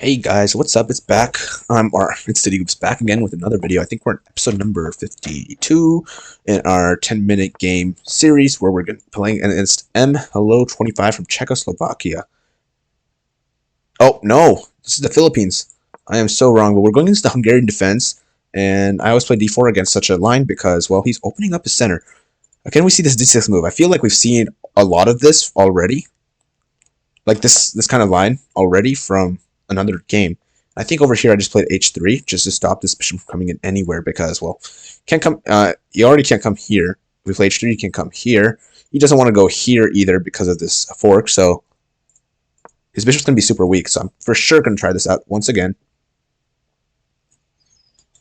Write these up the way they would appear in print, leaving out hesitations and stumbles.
Hey guys, what's up? It's back. It's It's back again with another video. I think we're on episode number 52 in our 10-minute game series where we're playing against M. Hello 25 from Czechoslovakia. Oh no, this is the Philippines. I am so wrong, but we're going against the Hungarian defense, and I always play d4 against such a line because, well, he's opening up his center. Can we see this d6 move? I feel like we've seen a lot of this already, like this kind of line already from another game. I think over here I just played h3 just to stop this bishop from coming in anywhere because, well, can't come. You already can't come here. If we play h3, you can't come here. He doesn't want to go here either because of this fork, so his bishop's going to be super weak, so I'm for sure going to try this out once again.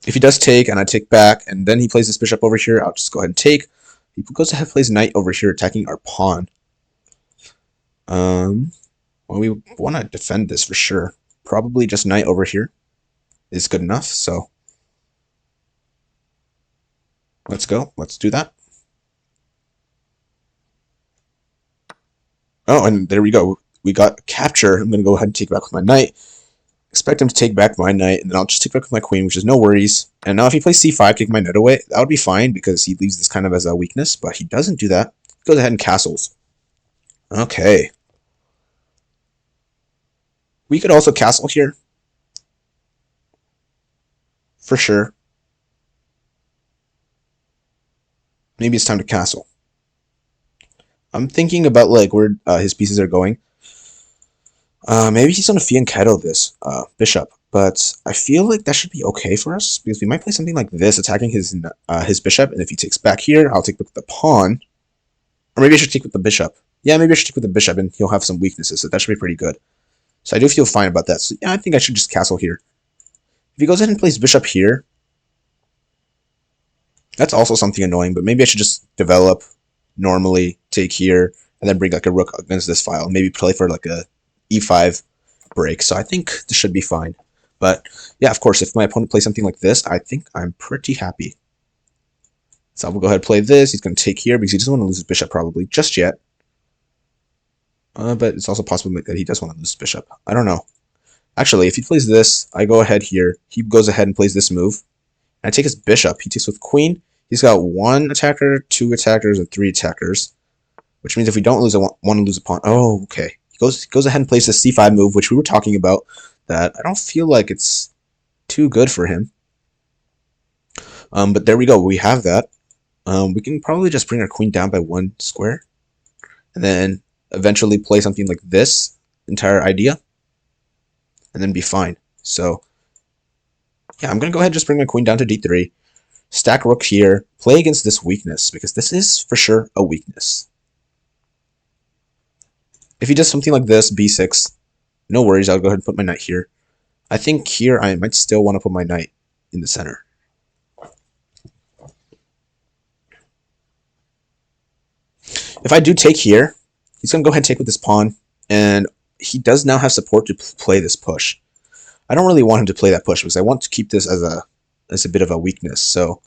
If he does take, and I take back, and then he plays this bishop over here, I'll just go ahead and take. He goes ahead and plays knight over here, attacking our pawn. Well, we want to defend this for sure. Probably just knight over here is good enough, so let's go. Let's do that. Oh, and there we go. We got capture. I'm going to go ahead and take back with my knight. Expect him to take back my knight, and then I'll just take back with my queen, which is no worries. And now if he plays c5, take my knight away, that would be fine because he leaves this kind of as a weakness, but he doesn't do that. He goes ahead and castles. Okay. We could also castle here. For sure. Maybe it's time to castle. I'm thinking about like where his pieces are going. Maybe he's going to fianchetto this bishop, but I feel like that should be okay for us because we might play something like this, attacking his bishop, and if he takes back here, I'll take with the pawn. Or maybe I should take with the bishop. Yeah, maybe I should take with the bishop, and he'll have some weaknesses, so that should be pretty good. So I do feel fine about that. So yeah, I think I should just castle here. If he goes ahead and plays bishop here, that's also something annoying, but maybe I should just develop normally, take here, and then bring like a rook against this file. Maybe play for like a e5 break. So I think this should be fine. But yeah, of course, if my opponent plays something like this, I think I'm pretty happy. So I'm going to go ahead and play this. He's going to take here because he doesn't want to lose his bishop probably just yet. But it's also possible that he does want to lose his bishop. I don't know. Actually, if he plays this, I go ahead here. He goes ahead and plays this move. And I take his bishop. He takes with queen. He's got 1 attacker, 2 attackers, and 3 attackers. Which means if we don't lose, I want to lose a pawn. Oh, okay. He goes ahead and plays the c5 move, which we were talking about. That I don't feel like it's too good for him. But there we go. We have that. We can probably just bring our queen down by 1 square. And then eventually play something like this entire idea. And then be fine. So, yeah, I'm going to go ahead and just bring my queen down to d3. Stack rook here. Play against this weakness, because this is for sure a weakness. If he does something like this, b6, no worries, I'll go ahead and put my knight here. I think here I might still want to put my knight in the center. If I do take here, he's going to go ahead and take with this pawn, and he does now have support to play this push. I don't really want him to play that push because I want to keep this as a bit of a weakness. So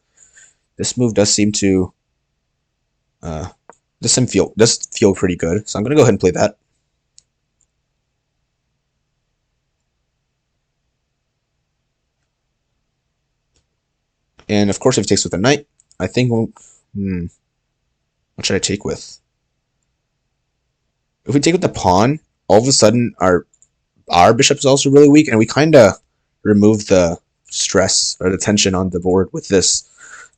this move does seem to does feel pretty good. So I'm going to go ahead and play that. And of course, if he takes with a knight, I think what should I take with? If we take with the pawn, all of a sudden our bishop is also really weak, and we kind of remove the stress or the tension on the board with this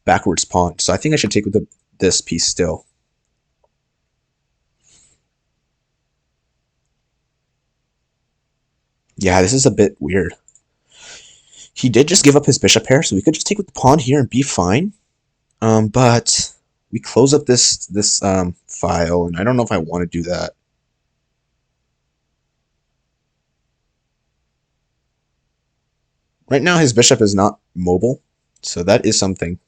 backwards pawn. So I think I should take with this piece still. Yeah, this is a bit weird. He did just give up his bishop pair, so we could just take with the pawn here and be fine. But we close up this file, and I don't know if I want to do that. Right now, his bishop is not mobile, so that is something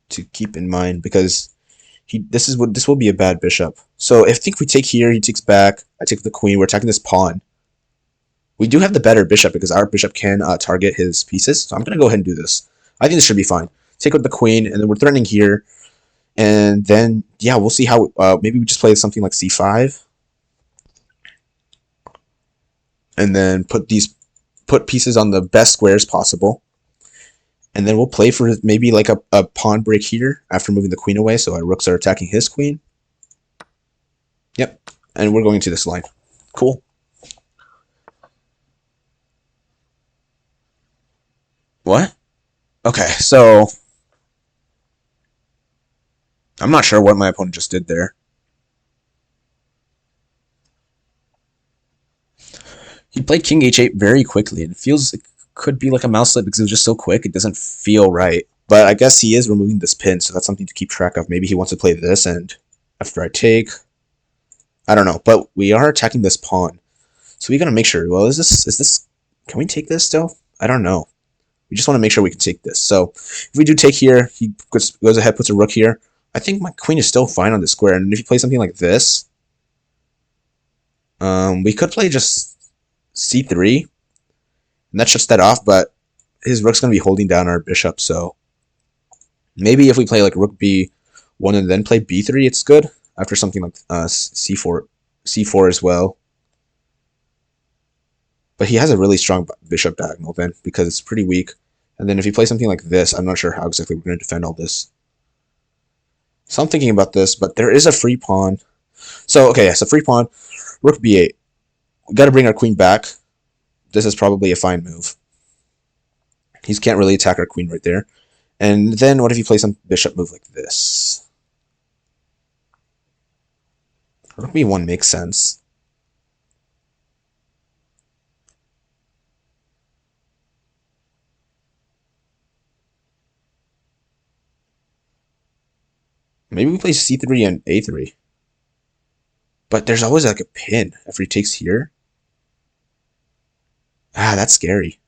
to keep in mind because this will be a bad bishop. So I think if we take here, he takes back. I take the queen. We're attacking this pawn. We do have the better bishop because our bishop can target his pieces. So I'm going to go ahead and do this. I think this should be fine. Take with the queen, and then we're threatening here. And then, yeah, we'll see how... maybe we just play something like c5. And then put these put pieces on the best squares possible. And then we'll play for maybe like a pawn break here after moving the queen away, so our rooks are attacking his queen. Yep, and we're going to this line. Cool. What? Okay, so I'm not sure what my opponent just did there. He played king h8 very quickly, and it feels it could be like a mouse slip because it was just so quick. It doesn't feel right. But I guess he is removing this pin, so that's something to keep track of. Maybe he wants to play this, and after I take, I don't know. But we are attacking this pawn, so we gotta make sure. Well, is this? Can we take this still? I don't know. We just want to make sure we can take this. So if we do take here, he goes ahead, puts a rook here. I think my queen is still fine on the square, and if you play something like this, we could play just c3, and that shuts that off. But his rook's gonna be holding down our bishop, so maybe if we play like rook b1 and then play b3, it's good after something like c4 as well. But he has a really strong bishop diagonal then because it's pretty weak. And then if you play something like this, I'm not sure how exactly we're going to defend all this. So I'm thinking about this, but there is a free pawn. So, okay, yeah, so free pawn, rook b8. We got to bring our queen back. This is probably a fine move. He can't really attack our queen right there. And then what if you play some bishop move like this? Rook b1 makes sense. Maybe we play c3 and a3. But there's always like a pin after he takes here. Ah, that's scary.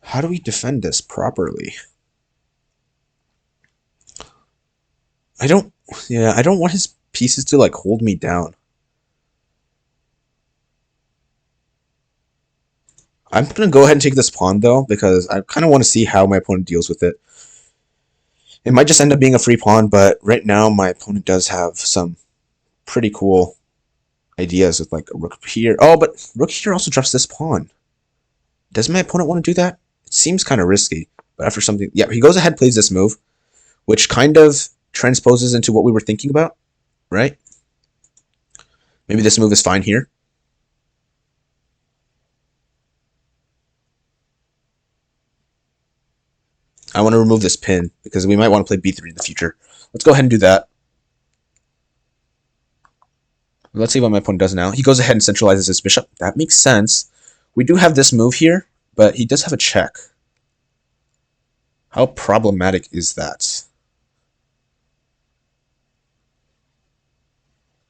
How do we defend this properly? I don't want his pieces to like hold me down. I'm gonna go ahead and take this pawn though, because I kind of want to see how my opponent deals with it. It might just end up being a free pawn, but right now my opponent does have some pretty cool ideas with like a rook here. Oh, but rook here also drops this pawn. Does my opponent want to do that? It seems kind of risky, but after something, yeah, he goes ahead, plays this move, which kind of transposes into what we were thinking about, right? Maybe this move is fine here. I want to remove this pin because we might want to play b3 in the future. Let's go ahead and do that. Let's see what my opponent does now. He goes ahead and centralizes his bishop. That makes sense. We do have this move here, but he does have a check. How problematic is that?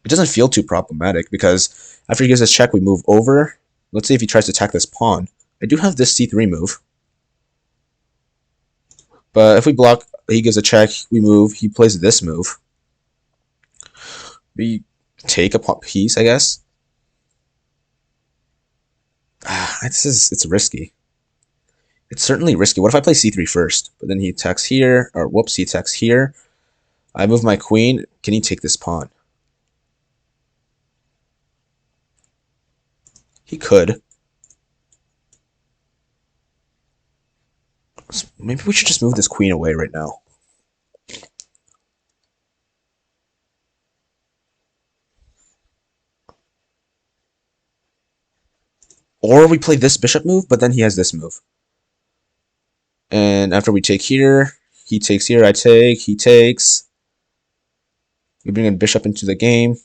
It doesn't feel too problematic because after he gives this check, we move over. Let's see if he tries to attack this pawn. I do have this c3 move. But if we block, he gives a check, we move, he plays this move. We take a piece, I guess. It's risky. It's certainly risky. What if I play c3 first? But then he attacks here, or whoops, he attacks here. I move my queen. Can he take this pawn? He could. Maybe we should just move this queen away right now. Or we play this bishop move, but then he has this move. And after we take here, he takes here, I take, he takes. We bring a bishop into the game.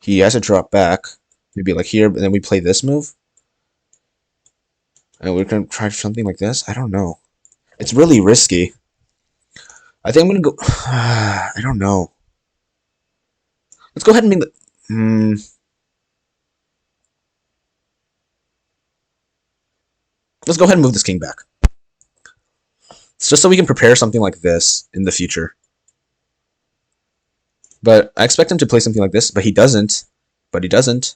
He has to drop back. Maybe like here, and then we play this move. And we're going to try something like this. I don't know. It's really risky. I think I'm going to go... I don't know. Let's go ahead and make the... Let's go ahead and move this king back. It's just so we can prepare something like this in the future. But I expect him to play something like this, but he doesn't. But he doesn't.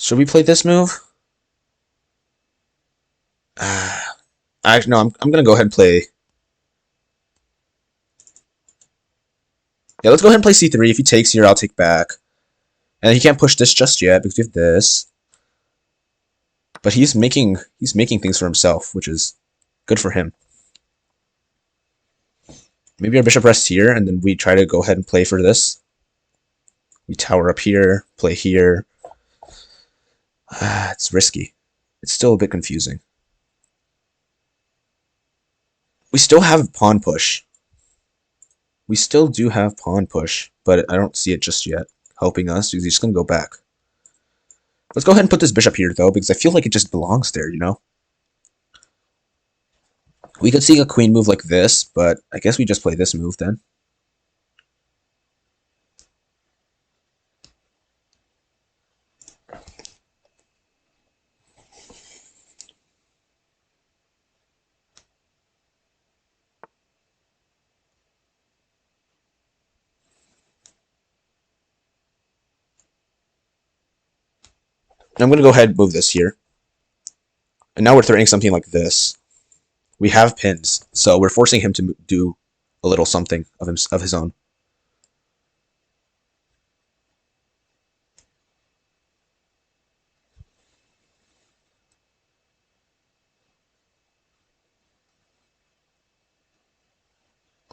Should we play this move? No, I'm gonna go ahead and play. Yeah, let's go ahead and play c3. If he takes here, I'll take back. And he can't push this just yet because we have this. But he's making things for himself, which is good for him. Maybe our bishop rests here, and then we try to go ahead and play for this. We tower up here, play here. It's risky. It's still a bit confusing. We still have pawn push. We still do have pawn push, but I don't see it just yet helping us because he's just going to go back. Let's go ahead and put this bishop here, though, because I feel like it just belongs there, you know? We could see a queen move like this, but I guess we just play this move then. I'm going to go ahead and move this here. And now we're threatening something like this. We have pins, so we're forcing him to do a little something of his own.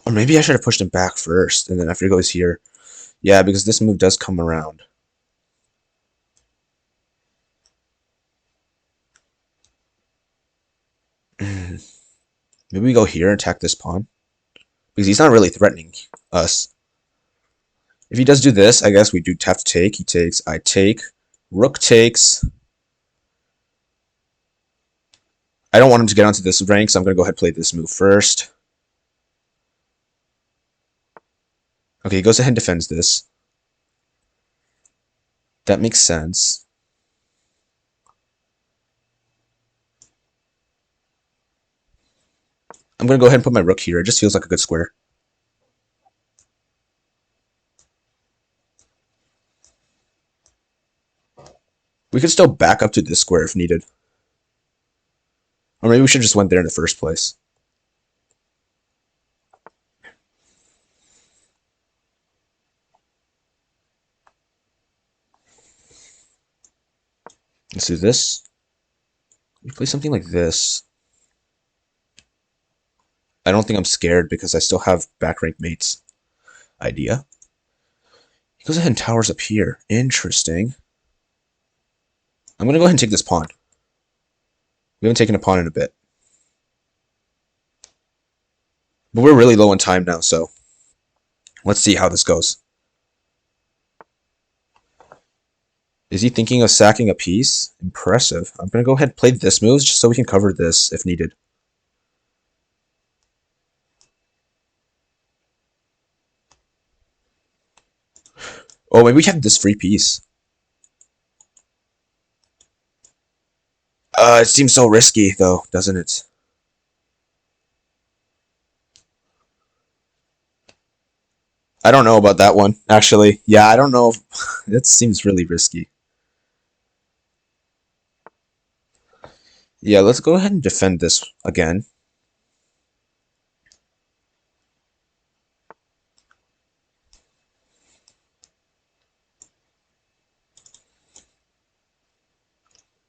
Or maybe I should have pushed him back first, and then after he goes here. Yeah, because this move does come around. Maybe we go here and attack this pawn. Because he's not really threatening us. If he does do this, I guess we do have to take. He takes, I take. Rook takes. I don't want him to get onto this rank, so I'm going to go ahead and play this move first. Okay, he goes ahead and defends this. That makes sense. I'm going to go ahead and put my rook here. It just feels like a good square. We could still back up to this square if needed. Or maybe we should just went there in the first place. Let's do this. We play something like this. I don't think I'm scared because I still have back rank mates. Idea. He goes ahead and towers up here. Interesting. I'm going to go ahead and take this pawn. We haven't taken a pawn in a bit. But we're really low on time now, so let's see how this goes. Is he thinking of sacking a piece? Impressive. I'm going to go ahead and play this move just so we can cover this if needed. Oh, maybe we have this free piece. It seems so risky, though, doesn't it? I don't know about that one, actually. Yeah, I don't know. That seems really risky. Yeah, let's go ahead and defend this again.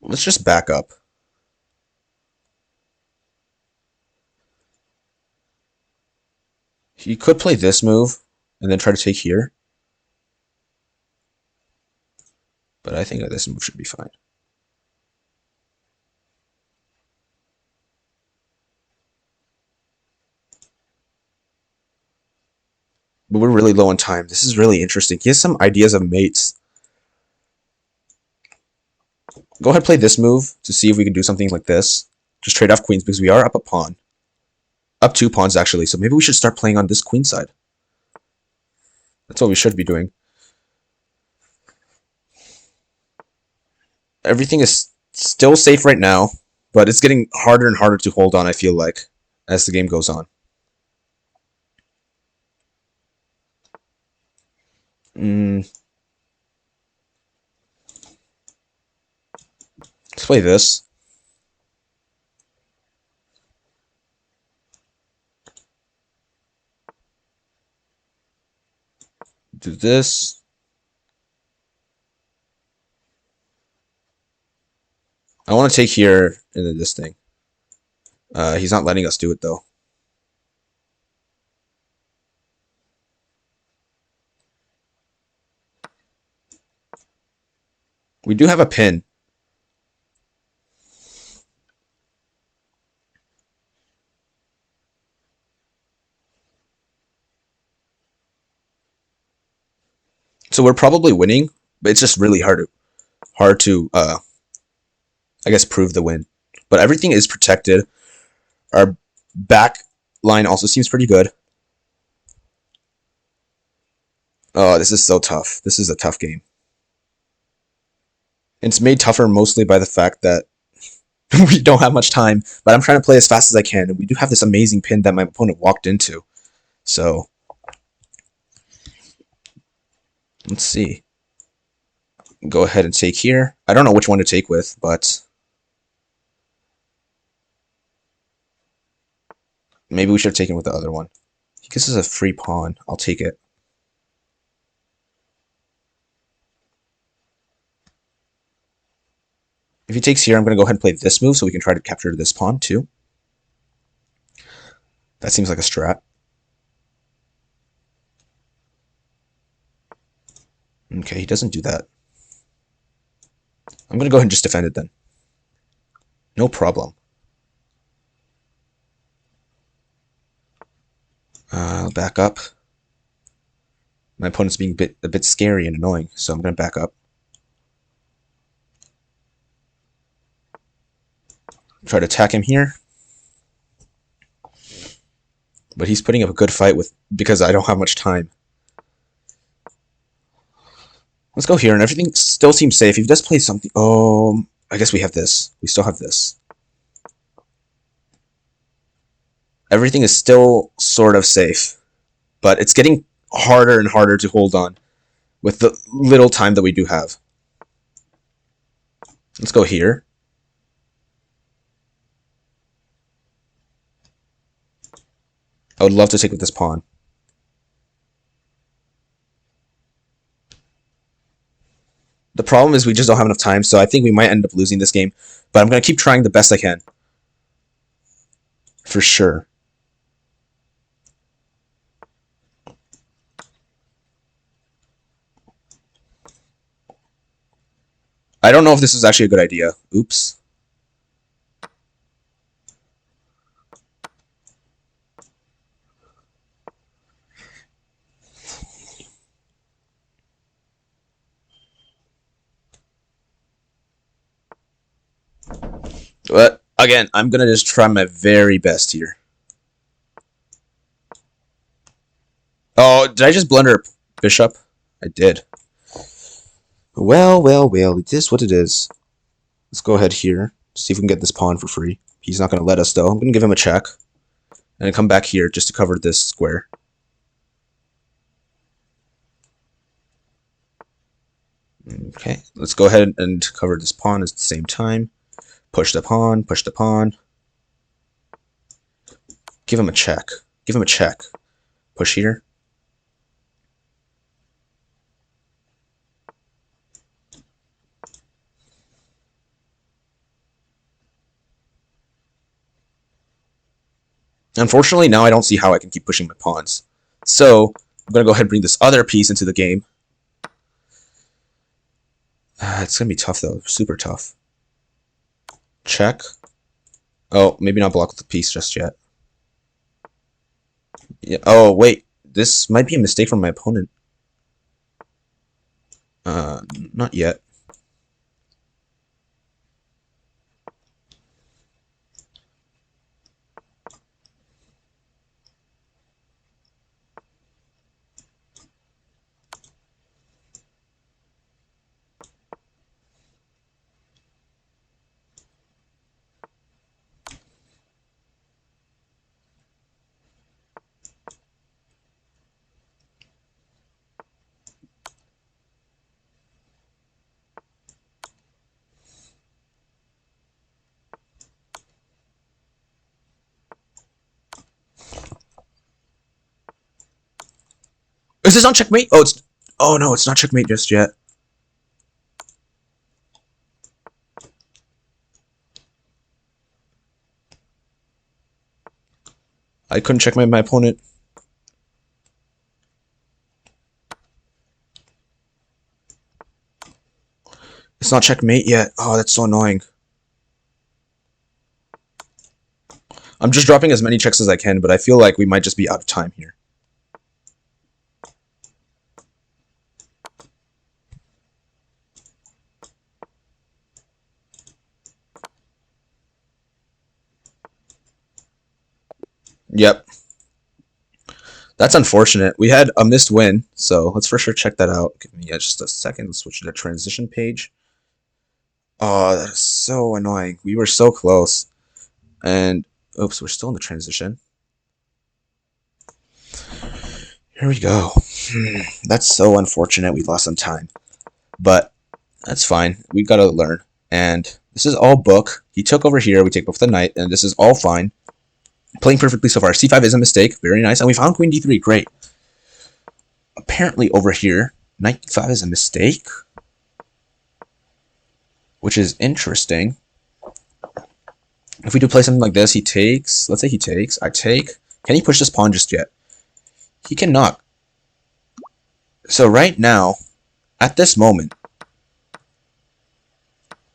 Let's just back up. He could play this move and then try to take here. But I think this move should be fine. But we're really low on time. This is really interesting. He has some ideas of mates. Go ahead and play this move to see if we can do something like this. Just trade off queens because we are up a pawn. Up 2 pawns, actually. So maybe we should start playing on this queen side. That's what we should be doing. Everything is still safe right now, but it's getting harder and harder to hold on, I feel like, as the game goes on. play this. Do this. I want to take here into this thing. He's not letting us do it though. We do have a pin. So we're probably winning, but it's just really hard to I guess prove the win. But everything is protected. Our back line also seems pretty good. Oh, this is so tough. This is a tough game. It's made tougher mostly by the fact that we don't have much time, but I'm trying to play as fast as I can, and we do have this amazing pin that my opponent walked into. So, let's see. Go ahead and take here. I don't know which one to take with, but maybe we should have taken with the other one. He gives us a free pawn. I'll take it. If he takes here, I'm going to go ahead and play this move so we can try to capture this pawn too. That seems like a strat. Okay, he doesn't do that. I'm going to go ahead and just defend it then. No problem. Back up. My opponent's being a bit scary and annoying, so I'm going to back up. Try to attack him here. But he's putting up a good fight because I don't have much time. Let's go here, and everything still seems safe. If he does play something... Oh, I guess we have this. We still have this. Everything is still sort of safe. But it's getting harder and harder to hold on with the little time that we do have. Let's go here. I would love to take with this pawn. The problem is we just don't have enough time, so I think we might end up losing this game. But I'm going to keep trying the best I can. For sure. I don't know if this is actually a good idea. Oops. But again, I'm going to just try my very best here. Oh, did I just blunder bishop? I did. Well, well, well, it is what it is. Let's go ahead here. See if we can get this pawn for free. He's not going to let us, though. I'm going to give him a check. And then come back here just to cover this square. Okay, let's go ahead and cover this pawn at the same time. Push the pawn, push the pawn. Give him a check. Give him a check. Push here. Unfortunately, now I don't see how I can keep pushing my pawns. So, I'm going to go ahead and bring this other piece into the game. It's going to be tough, though. Super tough. Check. Oh, maybe not block the piece just yet. Yeah. Oh, wait. This might be a mistake from my opponent. Not yet. Is this on checkmate? Oh, it's... Oh, no, it's not checkmate just yet. I couldn't checkmate my opponent. It's not checkmate yet. Oh, that's so annoying. I'm just dropping as many checks as I can, but I feel like we might just be out of time here. Yep. That's unfortunate. We had a missed win, so let's for sure check that out. Give me just a second. Let's switch to the transition page. Oh, that is so annoying. We were so close. And, oops, we're still in the transition. Here we go. That's so unfortunate. We lost some time. But that's fine. We gotta learn. And this is all book. He took over here. We take book the knight, and this is all fine. Playing perfectly so far. C5 is a mistake. Very nice. And we found queen d3. Great. Apparently over here, knight d5 is a mistake, which is interesting. If we do play something like this, he takes. Let's say he takes. I take. Can he push this pawn just yet? He cannot. So right now, at this moment,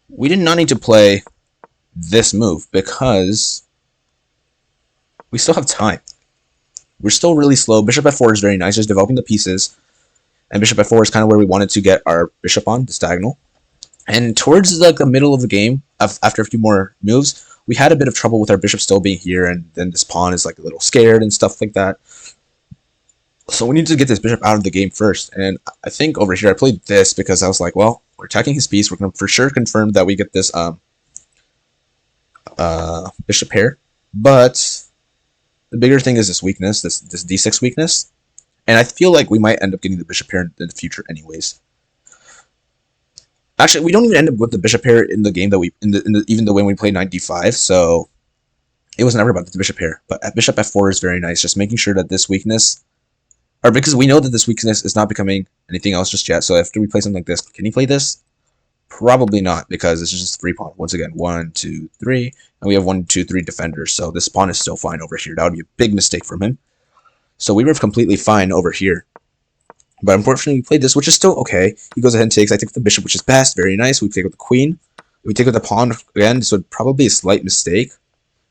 we did not need to play this move because we still have time. We're still really slow. Bishop f4 is very nice, just developing the pieces. And bishop f4 is kind of where we wanted to get our bishop on, this diagonal. And towards like the middle of the game, after a few more moves, we had a bit of trouble with our bishop still being here, and then this pawn is like a little scared and stuff like that. So we need to get this bishop out of the game first. And I think over here I played this because I was like, well, we're attacking his piece. We're going to for sure confirm that we get this bishop pair. But the bigger thing is this weakness, this d6 weakness. And I feel like we might end up getting the bishop pair in the future anyways. Actually, we don't even end up with the bishop pair in the game that we even though when we play knight d5, so it was never about the bishop pair. But at bishop f4 is very nice, just making sure that this weakness, or because we know that this weakness is not becoming anything else just yet. So after we play something like this, can he play this? Probably not, because it's just 3 pawn. Once again, 1, 2, 3, and we have 1, 2, 3 defenders. So this pawn is still fine over here. That would be a big mistake from him. So we were completely fine over here. But unfortunately, we played this, which is still okay. He goes ahead and takes. I take with the bishop, which is best. Very nice. We take with the queen. We take with the pawn again. So probably a slight mistake.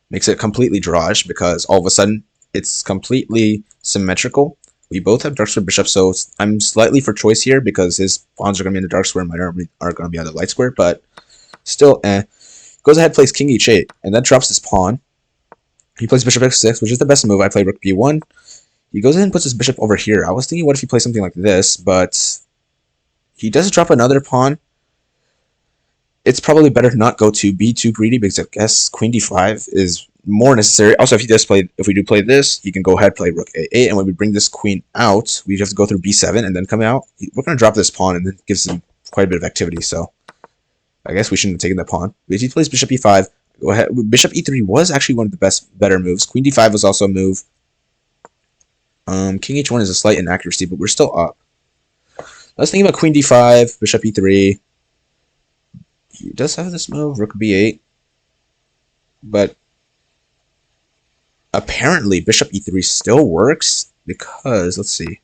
Makes it completely drawish because all of a sudden it's completely symmetrical. We both have dark square bishop, so I'm slightly for choice here because his pawns are going to be in the dark square and mine are going to be on the light square. But still, goes ahead, plays king h8, and that drops this pawn. He plays bishop x6, which is the best move. I play rook b1. He goes ahead and puts his bishop over here. I was thinking, what if he plays something like this? But he does drop another pawn. It's probably better to not go to be too greedy because I guess queen d5 is more necessary. Also, if we do play this, he can go ahead play rook a8, and when we bring this queen out, we have to go through b7 and then come out. We're going to drop this pawn, and it gives him quite a bit of activity. So I guess we shouldn't have taken that pawn. But if he plays bishop e5, go ahead. Bishop e3 was actually one of the better moves. Queen d5 was also a move. King h1 is a slight inaccuracy, but we're still up. Let's think about queen d5, bishop e3. He does have this move, rook b8. But apparently bishop e3 still works because, let's see.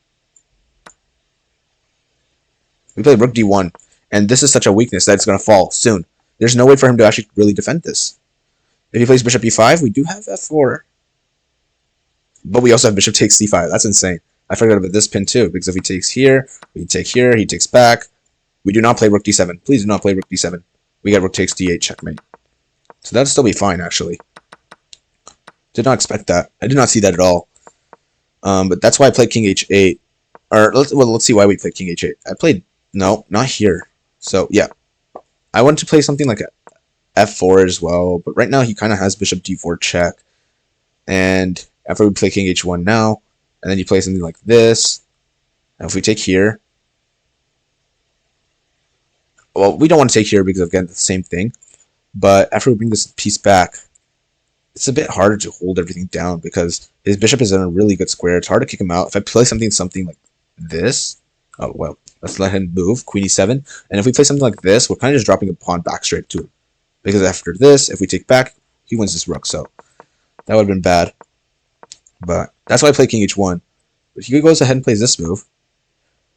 We played rook d1, and this is such a weakness that it's going to fall soon. There's no way for him to actually really defend this. If he plays bishop e5, we do have f4. But we also have bishop takes c5. That's insane. I forgot about this pin too, because if he takes here, we take here, he takes back. We do not play rook d7. Please do not play rook d7. We got rook takes d8 checkmate. So that'd still be fine, actually. Did not expect that. I did not see that at all. But that's why I played king h8. Or let's see why we played king h8. I played no, not here. So yeah, I wanted to play something like a f4 as well. But right now he kind of has bishop d4 check, and after we play king h1 now, and then you play something like this, and if we take here, well, we don't want to take here because again, the same thing. But after we bring this piece back, it's a bit harder to hold everything down because his bishop is in a really good square. It's hard to kick him out. If I play something like this. Oh, well, let's let him move. Queen e7. And if we play something like this, we're kind of just dropping a pawn back straight to him. Because after this, if we take back, he wins this rook. So that would have been bad. But that's why I play king h1. But he goes ahead and plays this move.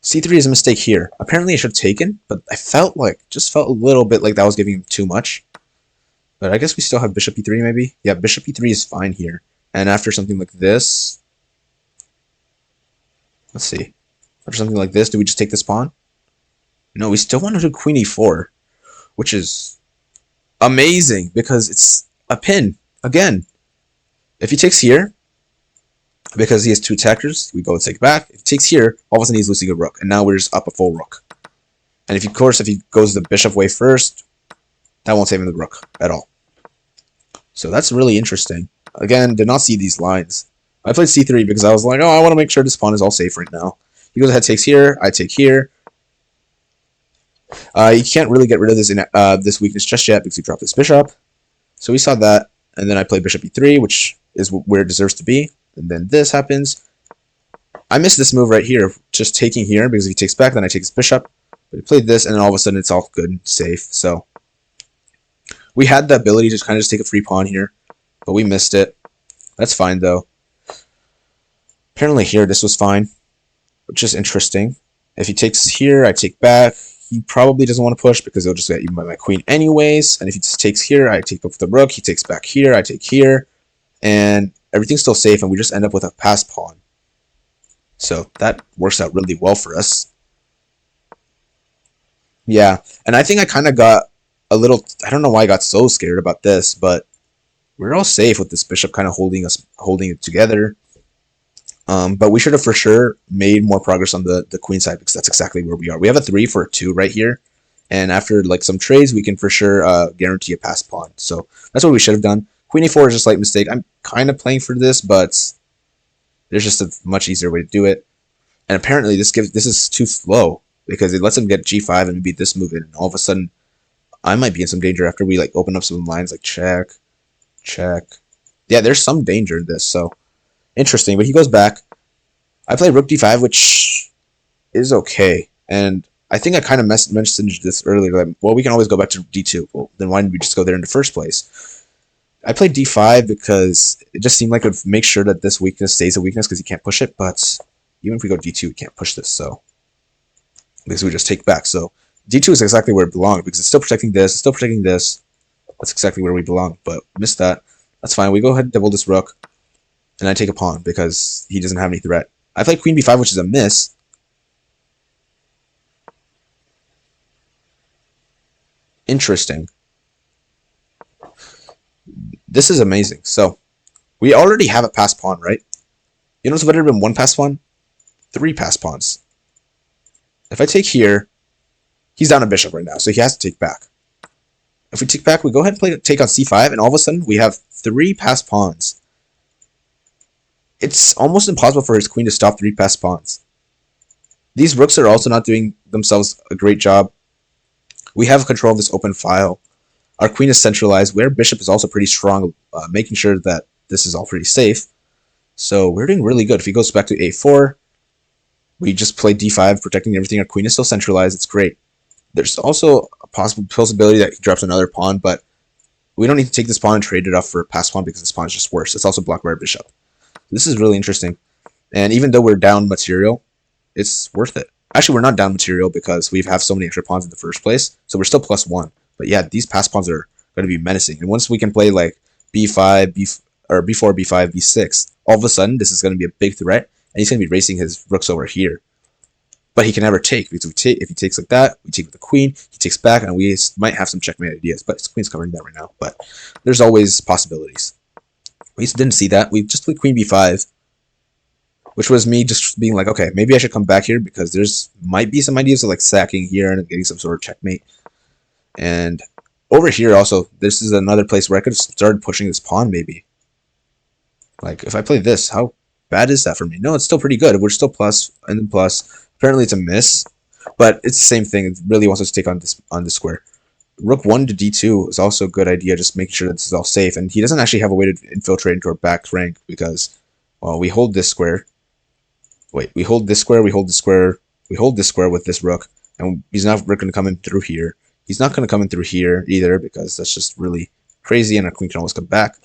c3 is a mistake here. Apparently I should have taken, but I felt a little bit like that was giving him too much. But I guess we still have bishop e3 maybe? Yeah, bishop e3 is fine here. And after something like this... Let's see. After something like this, do we just take this pawn? No, we still want to do queen e4. Which is amazing, because it's a pin. Again. If he takes here, because he has two attackers, we go and take back. If he takes here, all of a sudden he's losing a rook. And now we're just up a full rook. And if he goes the bishop way first, that won't save him the rook at all. So that's really interesting. Again, did not see these lines. I played c3 because I was like, oh, I want to make sure this pawn is all safe right now. He goes ahead, takes here, I take here. You can't really get rid of this weakness just yet because he dropped this bishop. So we saw that, and then I played bishop e3, which is where it deserves to be. And then this happens. I missed this move right here, just taking here, because if he takes back, then I take his bishop. But he played this, and then all of a sudden it's all good and safe. So we had the ability to kind of just take a free pawn here, but we missed it. That's fine, though. Apparently here, this was fine, which is interesting. If he takes here, I take back. He probably doesn't want to push because he'll just get eaten by my queen anyways. And if he just takes here, I take up the rook. He takes back here, I take here. And everything's still safe, and we just end up with a passed pawn. So that works out really well for us. Yeah, and I think I kind of got a little... I don't know why I got so scared about this, but we're all safe with this bishop kind of holding it together. But we should have for sure made more progress on the queen side, because that's exactly where we are. We have a 3 for a 2 right here, and after like some trades, we can for sure guarantee a passed pawn. So that's what we should have done. Queen e4 is a slight mistake. I'm kind of playing for this, but there's just a much easier way to do it. And apparently this is too slow, because it lets him get g5 and beat this move in, and all of a sudden I might be in some danger after we like open up some lines like check, check. Yeah, there's some danger in this, so interesting. But he goes back. I play rook d5, which is okay. And I think I kind of mentioned this earlier. Like, well, we can always go back to d2. Well, then why didn't we just go there in the first place? I played d5 because it just seemed like it would make sure that this weakness stays a weakness because he can't push it. But even if we go d2, we can't push this. So because we just take back. So d2 is exactly where it belongs, because it's still protecting this, it's still protecting this. That's exactly where we belong. But missed that. That's fine. We go ahead and double this rook. And I take a pawn because he doesn't have any threat. I play queen b5, which is a miss. Interesting. This is amazing. So, we already have a passed pawn, right? You notice what would have been 1 passed pawn? 3 passed pawns. If I take here, he's down a bishop right now, so he has to take back. If we take back, we go ahead and take on c5, and all of a sudden we have 3 passed pawns. It's almost impossible for his queen to stop 3 passed pawns. These rooks are also not doing themselves a great job. We have control of this open file. Our queen is centralized. Our bishop is also pretty strong, making sure that this is all pretty safe. So we're doing really good. If he goes back to a4, we just play d5, protecting everything. Our queen is still centralized. It's great. There's also a possibility that he drops another pawn, but we don't need to take this pawn and trade it off for a passed pawn because this pawn is just worse. It's also blocked by our bishop. This is really interesting. And even though we're down material, it's worth it. Actually, we're not down material because we have so many extra pawns in the first place, so we're still +1. But yeah, these passed pawns are going to be menacing. And once we can play like b5, or b4, b5, b6, all of a sudden this is going to be a big threat, and he's going to be racing his rooks over here. But he can never take, because if he takes like that, we take with the queen, he takes back, and we might have some checkmate ideas. But his queen's covering that right now. But there's always possibilities. We didn't see that. We just played queen b5, which was me just being like, okay, maybe I should come back here because there's might be some ideas of like sacking here and getting some sort of checkmate. And over here also, this is another place where I could have started pushing this pawn maybe. Like, if I play this, how bad is that for me? No, it's still pretty good. We're still plus and then plus. Apparently it's a miss, but it's the same thing. It really wants us to take on this square. Rook 1 to d2 is also a good idea, just making sure that this is all safe. And he doesn't actually have a way to infiltrate into our back rank because, well, we hold this square. Wait, we hold this square, we hold this square, we hold this square with this rook, and he's not going to come in through here. He's not going to come in through here either because that's just really crazy, and our queen can always come back.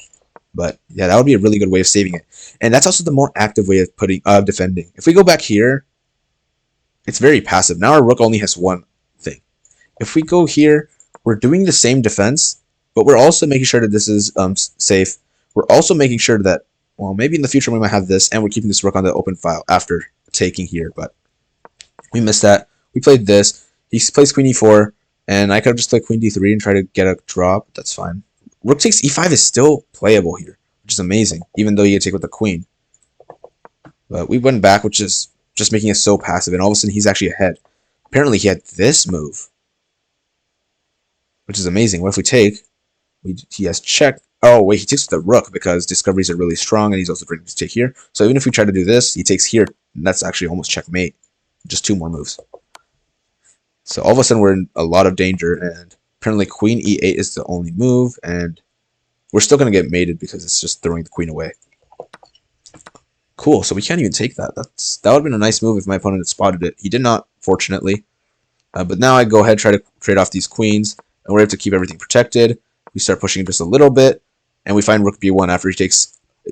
But yeah, that would be a really good way of saving it, and that's also the more active way of defending. If we go back here, it's very passive. Now our rook only has one thing. If we go here, we're doing the same defense, but we're also making sure that this is safe. We're also making sure that, well, maybe in the future we might have this, and we're keeping this rook on the open file after taking here, but we missed that. We played this. He plays queen e4, and I could have just played queen d3 and try to get a draw, but that's fine. Rook takes e5 is still playable here, which is amazing, even though you take with the queen. But we went back, which is just making us so passive, and all of a sudden he's actually ahead. Apparently he had this move, which is amazing. What if we take? He has check. Oh, wait, he takes with the rook because discoveries are really strong, and he's also ready to take here. So even if we try to do this, he takes here, and that's actually almost checkmate. Just 2 more moves. So all of a sudden we're in a lot of danger, and apparently queen e8 is the only move, and we're still going to get mated because it's just throwing the queen away. Cool, so we can't even take that. That would have been a nice move if my opponent had spotted it. He did not, fortunately. But now I go ahead and try to trade off these queens, and we're able to keep everything protected. We start pushing just a little bit, and we find rook b1 after he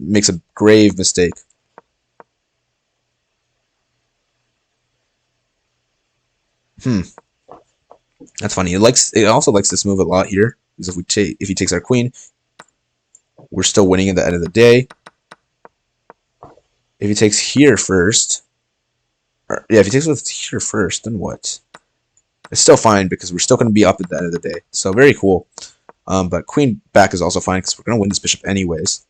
makes a grave mistake. That's funny. It also likes this move a lot here, because if he takes our queen, we're still winning at the end of the day. If he takes here first, if he takes with here first, then what? It's still fine because we're still going to be up at the end of the day. So very cool. But queen back is also fine because we're going to win this bishop anyways.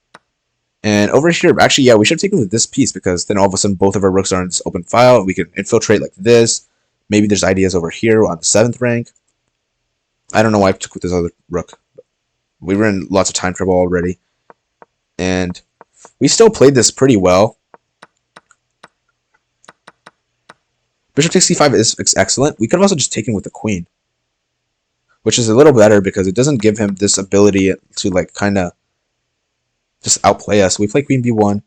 And over here, actually, yeah, we should have taken with this piece because then all of a sudden both of our rooks are in this open file. We can infiltrate like this. Maybe there's ideas over here on the 7th rank. I don't know why I took with this other rook. We were in lots of time trouble already. And we still played this pretty well. Bishop takes c5 is excellent. We could have also just taken with the queen, which is a little better because it doesn't give him this ability to like kind of just outplay us. We play queen b1,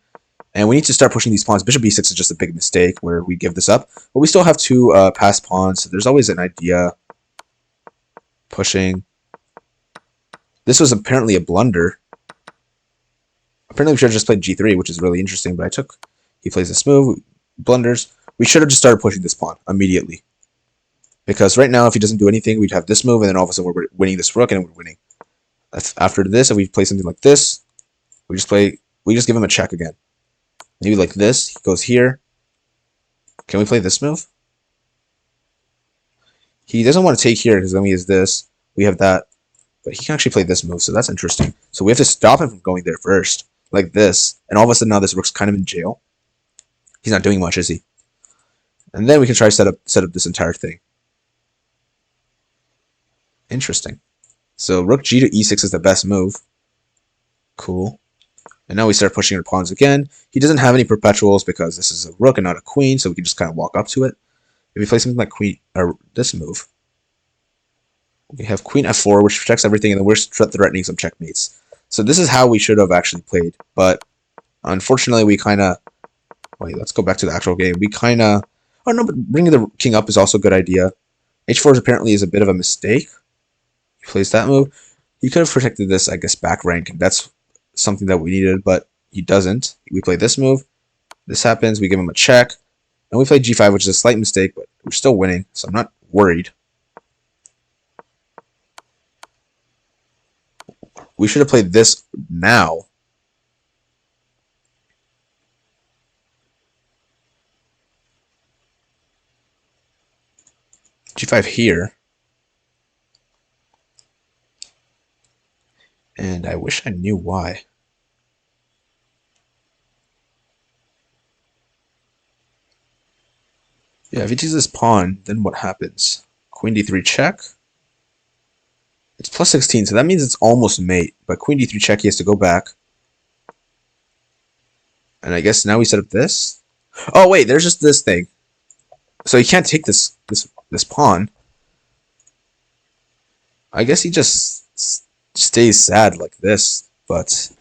and we need to start pushing these pawns. Bishop b6 is just a big mistake where we give this up, but we still have 2 passed pawns. So there's always an idea pushing. This was apparently a blunder. Apparently we should have just played g3, which is really interesting, but he plays this move, blunders. We should have just started pushing this pawn immediately. Because right now, if he doesn't do anything, we'd have this move, and then all of a sudden we're winning this rook, and we're winning. After this, if we play something like this, we just give him a check again. Maybe like this, he goes here. Can we play this move? He doesn't want to take here, because then he has this. We have that. But he can actually play this move, so that's interesting. So we have to stop him from going there first, like this. And all of a sudden now this rook's kind of in jail. He's not doing much, is he? And then we can try to set up this entire thing. Interesting. So rook g to e6 is the best move. Cool. And now we start pushing our pawns again. He doesn't have any perpetuals because this is a rook and not a queen, so we can just kind of walk up to it. If we play something like queen or this move, we have queen f4, which protects everything, and then we're threatening some checkmates. So this is how we should have actually played, but unfortunately we kind of... Wait, let's go back to the actual game. We kind of... Oh no, but bringing the king up is also a good idea. h4 apparently is a bit of a mistake. He plays that move. He could have protected this, I guess, back rank, and that's something that we needed, but he doesn't. We play this move. This happens. We give him a check. And we play g5, which is a slight mistake, but we're still winning, so I'm not worried. We should have played this now. g5 here. And I wish I knew why. Yeah, if he takes this pawn, then what happens? Queen d3 check. It's plus 16, so that means it's almost mate. But queen d3 check, he has to go back. And I guess now we set up this. Oh wait, there's just this thing. So he can't take this pawn. I guess he just stays sad like this, but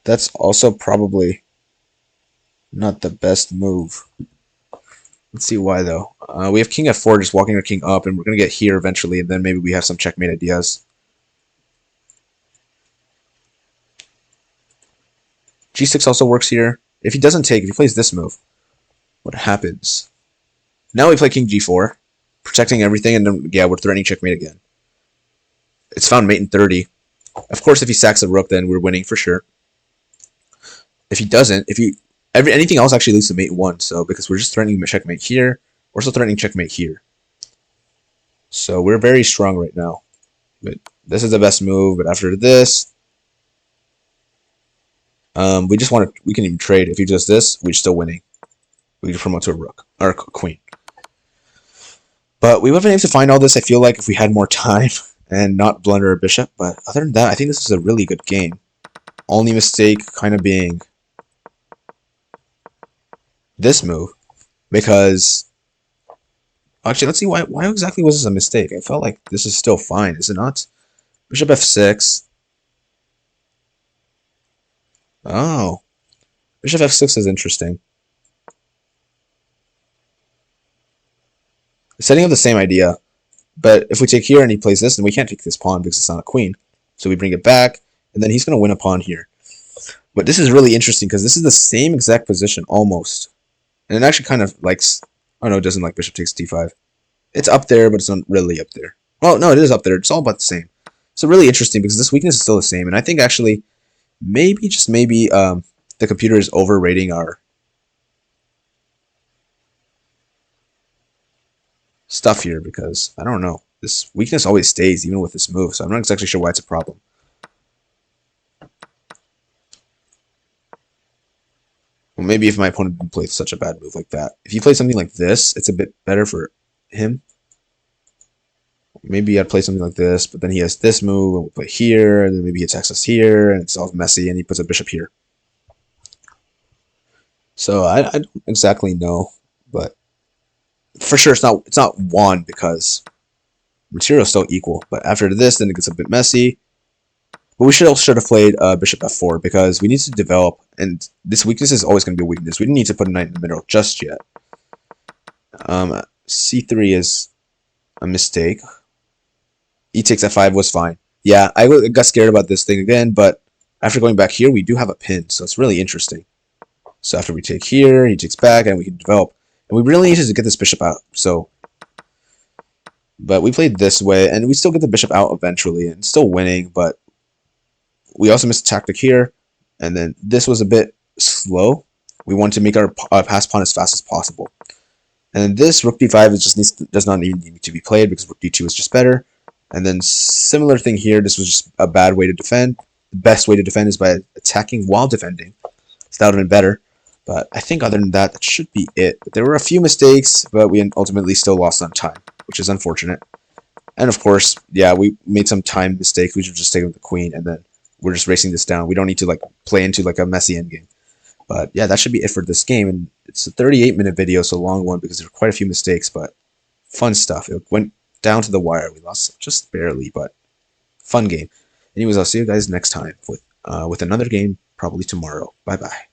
that's also probably... Not the best move. Let's see why though. We have king f4 just walking our king up, and we're gonna get here eventually, and then maybe we have some checkmate ideas. G6 also works here. If he doesn't take, if he plays this move, what happens? Now we play king g4, protecting everything, and then yeah, we're threatening checkmate again. It's found mate in 30. Of course, if he sacks the rook, then we're winning for sure. If he doesn't, if he anything else actually leads to mate 1, so because we're just threatening checkmate here, we're also threatening checkmate here. So we're very strong right now. But this is the best move, but after this, we just want to, we can even trade. If he does this, we're still winning. We just promote to a rook, or a queen. But we would have been able to find all this, I feel like, if we had more time and not blunder a bishop. But other than that, I think this is a really good game. Only mistake kind of being this move. Because, actually, let's see, why exactly was this a mistake? I felt like this is still fine, is it not? Bishop f6. Oh. Bishop f6 is interesting. Setting up the same idea. But if we take here and he plays this, then we can't take this pawn because it's not a queen. So we bring it back, and then he's going to win a pawn here. But this is really interesting because this is the same exact position, almost. And it actually kind of likes... Oh, no, it doesn't like bishop takes d5. It's up there, but it's not really up there. Well, no, it is up there. It's all about the same. So really interesting because this weakness is still the same. And I think actually, maybe, just maybe, the computer is overrating our stuff here because, I don't know. This weakness always stays, even with this move. So I'm not exactly sure why it's a problem. Well, maybe if my opponent didn't play such a bad move like that. If he plays something like this, it's a bit better for him. Maybe I'd play something like this, but then he has this move, and we'll play here, and then maybe he attacks us here, and it's all messy, and he puts a bishop here. So I don't exactly know, but for sure it's not one because material is still equal. But after this, then it gets a bit messy. But we should have played bishop f4 because we need to develop, and this weakness is always going to be a weakness. We didn't need to put a knight in the middle just yet. c3 is a mistake. E takes f5 was fine. Yeah, I got scared about this thing again, but after going back here, we do have a pin, so it's really interesting. So after we take here, he takes back, and we can develop. And we really needed to get this bishop out, so... But we played this way, and we still get the bishop out eventually, and still winning, but we also missed a tactic here, and then this was a bit slow. We want to make our pass pawn as fast as possible. And then this, rook d5, does not even need to be played because rook d2 is just better. And then similar thing here, this was just a bad way to defend. The best way to defend is by attacking while defending. So that would have been better. But I think other than that, that should be it. But there were a few mistakes, but we ultimately still lost on time, which is unfortunate. And of course, yeah, we made some time mistakes. We should just stay with the queen, and then we're just racing this down. We don't need to like play into like a messy endgame. But yeah, that should be it for this game. And it's a 38-minute video, so a long one because there were quite a few mistakes, but fun stuff. It went down to the wire. We lost just barely, but fun game. Anyways, I'll see you guys next time with another game, probably tomorrow. Bye-bye.